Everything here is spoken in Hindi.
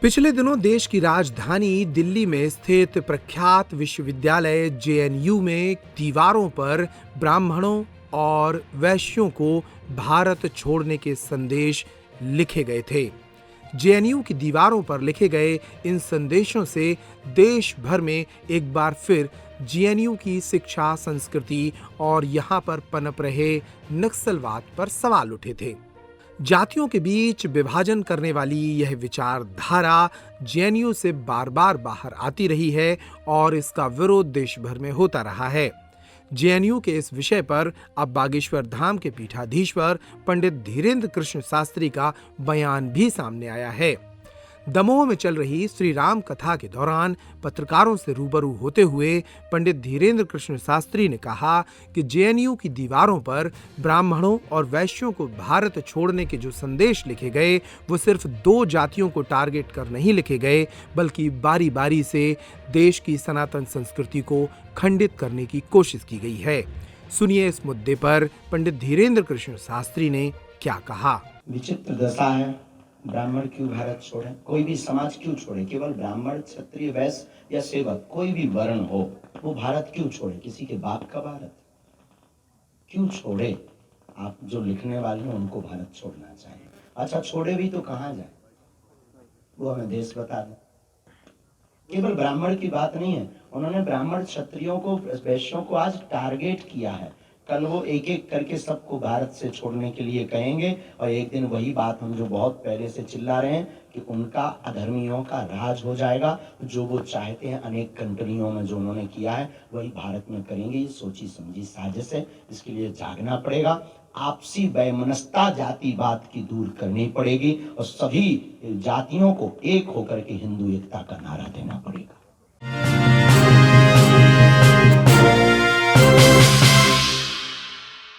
पिछले दिनों देश की राजधानी दिल्ली में स्थित प्रख्यात विश्वविद्यालय जेएनयू में दीवारों पर ब्राह्मणों और वैश्यों को भारत छोड़ने के संदेश लिखे गए थे। जेएनयू की दीवारों पर लिखे गए इन संदेशों से देश भर में एक बार फिर जेएनयू की शिक्षा, संस्कृति और यहाँ पर पनप रहे नक्सलवाद पर सवाल उठे थे। जातियों के बीच विभाजन करने वाली यह विचारधारा जेएनयू से बार-बार बाहर आती रही है और इसका विरोध देश भर में होता रहा है। जेएनयू के इस विषय पर अब बागेश्वर धाम के पीठाधीश्वर पंडित धीरेन्द्र कृष्ण शास्त्री का बयान भी सामने आया है। दमोह में चल रही श्री राम कथा के दौरान पत्रकारों से रूबरू होते हुए पंडित धीरेन्द्र कृष्ण शास्त्री ने कहा कि जेएनयू की दीवारों पर ब्राह्मणों और वैश्यों को भारत छोड़ने के जो संदेश लिखे गए वो सिर्फ दो जातियों को टारगेट कर नहीं लिखे गए, बल्कि बारी-बारी से देश की सनातन संस्कृति को खंडित करने की कोशिश की गई है। सुनिए इस मुद्दे पर पंडित धीरेन्द्र कृष्ण शास्त्री ने क्या कहा। विचित्र दशा है, ब्राह्मण क्यों भारत छोड़े, कोई भी समाज क्यों छोड़े, केवल ब्राह्मण, क्षत्रिय, वैश्य या सेवक कोई भी वर्ण हो वो भारत क्यों छोड़े, किसी के बाप का भारत क्यों छोड़े। आप जो लिखने वाले हैं उनको भारत छोड़ना चाहिए। अच्छा छोड़े भी तो कहाँ जाए वो हमें देश बता दें। केवल ब्राह्मण की बात नहीं है, उन्होंने ब्राह्मण, क्षत्रियों को, वैश्यों को आज टारगेट किया है। कल वो एक एक करके सबको भारत से छोड़ने के लिए कहेंगे और एक दिन वही बात हम जो बहुत पहले से चिल्ला रहे हैं कि उनका अधर्मियों का राज हो जाएगा। जो वो चाहते हैं अनेक कंट्रियों में जो उन्होंने किया है वही भारत में करेंगे। ये सोची समझी साजिश है, इसके लिए जागना पड़ेगा। आपसी वैमनस्यता, जातिवाद की दूर करनी पड़ेगी और सभी जातियों को एक होकर के हिंदू एकता का नारा देना पड़ेगा।